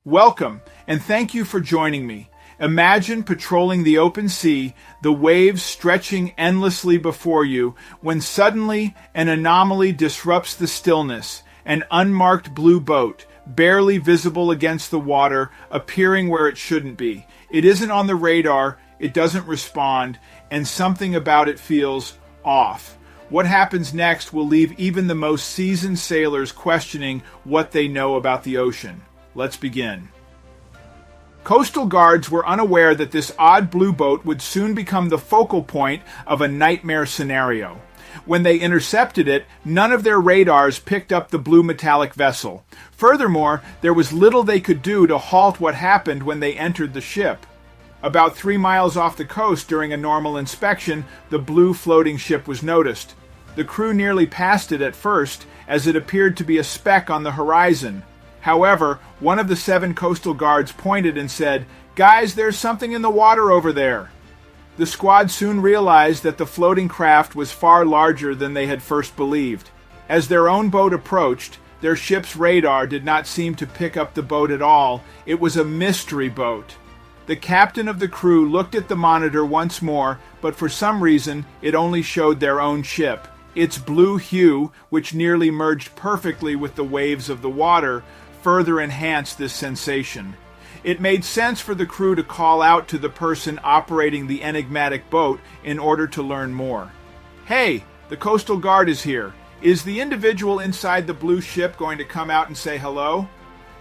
Welcome, and thank you for joining me. Imagine patrolling the open sea, the waves stretching endlessly before you, when suddenly an anomaly disrupts the stillness. An unmarked blue boat, barely visible against the water, appearing where it shouldn't be. It isn't on the radar, it doesn't respond, and something about it feels off. What happens next will leave even the most seasoned sailors questioning what they know about the ocean. Let's begin. Coastal guards were unaware that this odd blue boat would soon become the focal point of a nightmare scenario. When they intercepted it, none of their radars picked up the blue metallic vessel. Furthermore, there was little they could do to halt what happened when they entered the ship. About 3 miles off the coast during a normal inspection, the blue floating ship was noticed. The crew nearly passed it at first, as it appeared to be a speck on the horizon. However, one of the 7 coastal guards pointed and said, "Guys, there's something in the water over there." The squad soon realized that the floating craft was far larger than they had first believed. As their own boat approached, their ship's radar did not seem to pick up the boat at all. It was a mystery boat. The captain of the crew looked at the monitor once more, but for some reason, it only showed their own ship. Its blue hue, which nearly merged perfectly with the waves of the water, further enhanced this sensation. It made sense for the crew to call out to the person operating the enigmatic boat in order to learn more. "Hey, the Coastal Guard is here. Is the individual inside the blue ship going to come out and say hello?"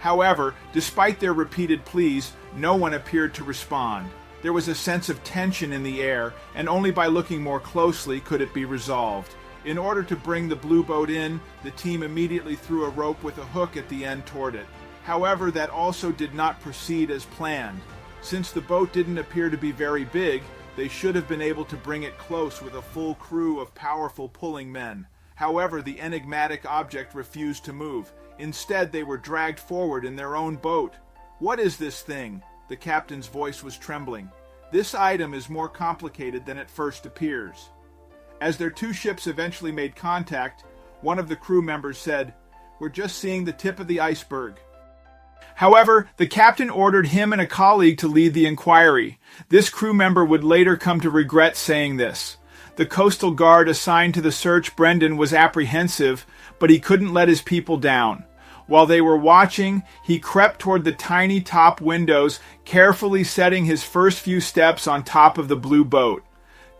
However, despite their repeated pleas, no one appeared to respond. There was a sense of tension in the air, and only by looking more closely could it be resolved. In order to bring the blue boat in, the team immediately threw a rope with a hook at the end toward it. However, that also did not proceed as planned. Since the boat didn't appear to be very big, they should have been able to bring it close with a full crew of powerful pulling men. However, the enigmatic object refused to move. Instead, they were dragged forward in their own boat. "What is this thing?" The captain's voice was trembling. "This item is more complicated than it first appears." As their 2 ships eventually made contact, one of the crew members said, "We're just seeing the tip of the iceberg." However, the captain ordered him and a colleague to lead the inquiry. This crew member would later come to regret saying this. The Coastal Guard assigned to the search, Brendan, was apprehensive, but he couldn't let his people down. While they were watching, he crept toward the tiny top windows, carefully setting his first few steps on top of the blue boat.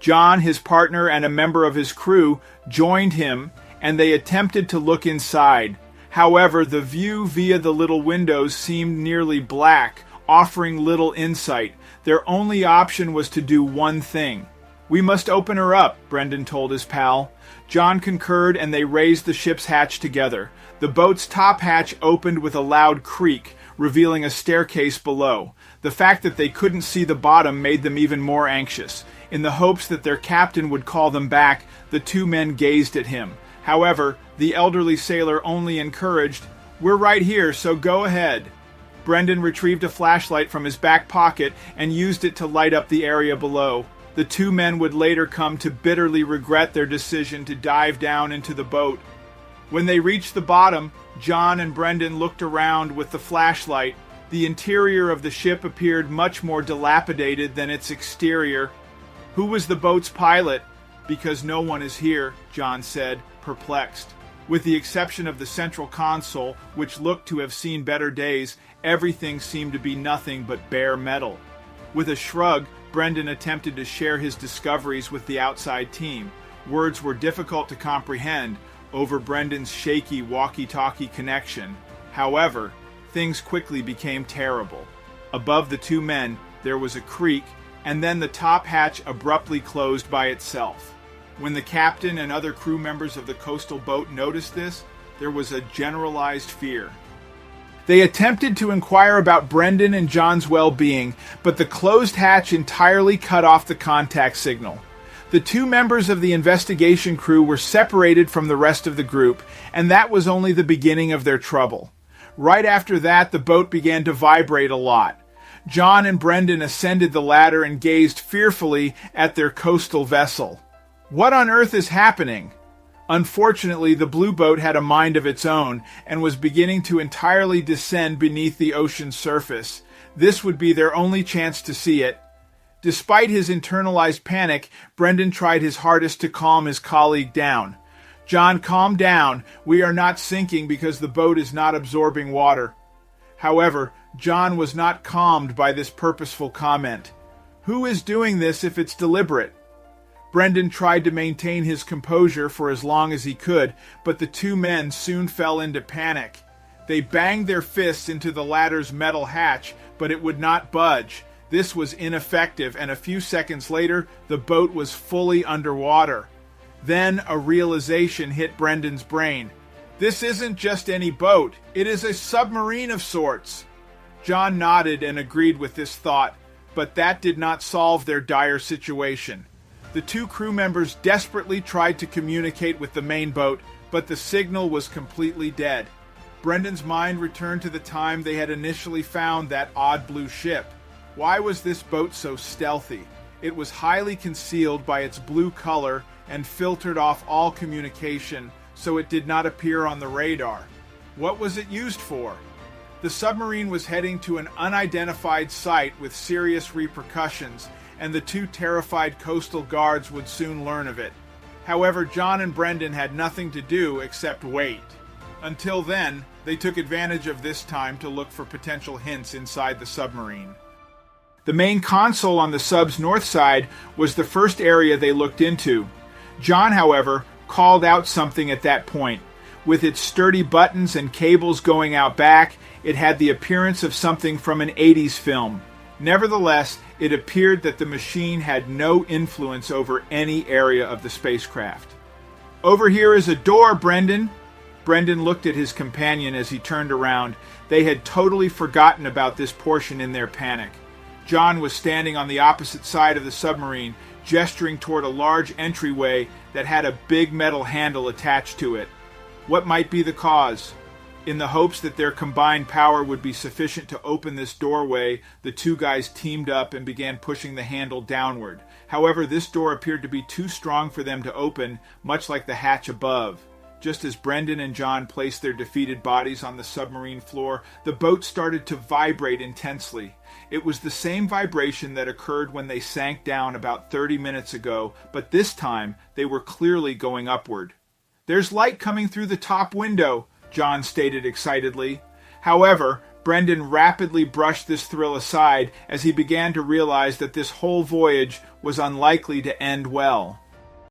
John, his partner, and a member of his crew joined him, and they attempted to look inside. However, the view via the little windows seemed nearly black, offering little insight. Their only option was to do one thing. "We must open her up," Brendan told his pal. John concurred, and they raised the ship's hatch together. The boat's top hatch opened with a loud creak, revealing a staircase below. The fact that they couldn't see the bottom made them even more anxious. In the hopes that their captain would call them back, the 2 men gazed at him. However, the elderly sailor only encouraged, "We're right here, so go ahead." Brendan retrieved a flashlight from his back pocket and used it to light up the area below. The 2 men would later come to bitterly regret their decision to dive down into the boat. When they reached the bottom, John and Brendan looked around with the flashlight. The interior of the ship appeared much more dilapidated than its exterior. "Who was the boat's pilot?" "Because no one is here," John said, perplexed. With the exception of the central console, which looked to have seen better days, everything seemed to be nothing but bare metal. With a shrug, Brendan attempted to share his discoveries with the outside team. Words were difficult to comprehend over Brendan's shaky walkie-talkie connection. However, things quickly became terrible. Above the 2 men, there was a creak, and then the top hatch abruptly closed by itself. When the captain and other crew members of the coastal boat noticed this, there was a generalized fear. They attempted to inquire about Brendan and John's well-being, but the closed hatch entirely cut off the contact signal. The 2 members of the investigation crew were separated from the rest of the group, and that was only the beginning of their trouble. Right after that, the boat began to vibrate a lot. John and Brendan ascended the ladder and gazed fearfully at their coastal vessel. "What on earth is happening?" Unfortunately, the blue boat had a mind of its own and was beginning to entirely descend beneath the ocean's surface. This would be their only chance to see it. Despite his internalized panic, Brendan tried his hardest to calm his colleague down. "John, calm down. We are not sinking because the boat is not absorbing water." However, John was not calmed by this purposeful comment. Who is doing this if it's deliberate? Brendan tried to maintain his composure for as long as he could, but the two men soon fell into panic. They banged their fists into the ladder's metal hatch, but it would not budge. This was ineffective, and a few seconds later, the boat was fully underwater. Then a realization hit Brendan's brain. This isn't just any boat. It is a submarine of sorts. John nodded and agreed with this thought, but that did not solve their dire situation. The two crew members desperately tried to communicate with the main boat, but the signal was completely dead. Brendan's mind returned to the time they had initially found that odd blue ship. Why was this boat so stealthy? It was highly concealed by its blue color and filtered off all communication, so it did not appear on the radar. What was it used for? The submarine was heading to an unidentified site with serious repercussions, and the two terrified coastal guards would soon learn of it. However, John and Brendan had nothing to do except wait. Until then, they took advantage of this time to look for potential hints inside the submarine. The main console on the sub's north side was the first area they looked into. John, however, called out something at that point. With its sturdy buttons and cables going out back, it had the appearance of something from an 80s film. Nevertheless, it appeared that the machine had no influence over any area of the spacecraft. "Over here is a door, Brendan." Brendan looked at his companion as he turned around. They had totally forgotten about this portion in their panic. John was standing on the opposite side of the submarine, gesturing toward a large entryway that had a big metal handle attached to it. What might be the cause? In the hopes that their combined power would be sufficient to open this doorway, the two guys teamed up and began pushing the handle downward. However, this door appeared to be too strong for them to open, much like the hatch above. Just as Brendan and John placed their defeated bodies on the submarine floor, the boat started to vibrate intensely. It was the same vibration that occurred when they sank down about 30 minutes ago, but this time they were clearly going upward. "There's light coming through the top window," John stated excitedly. However, Brendan rapidly brushed this thrill aside as he began to realize that this whole voyage was unlikely to end well.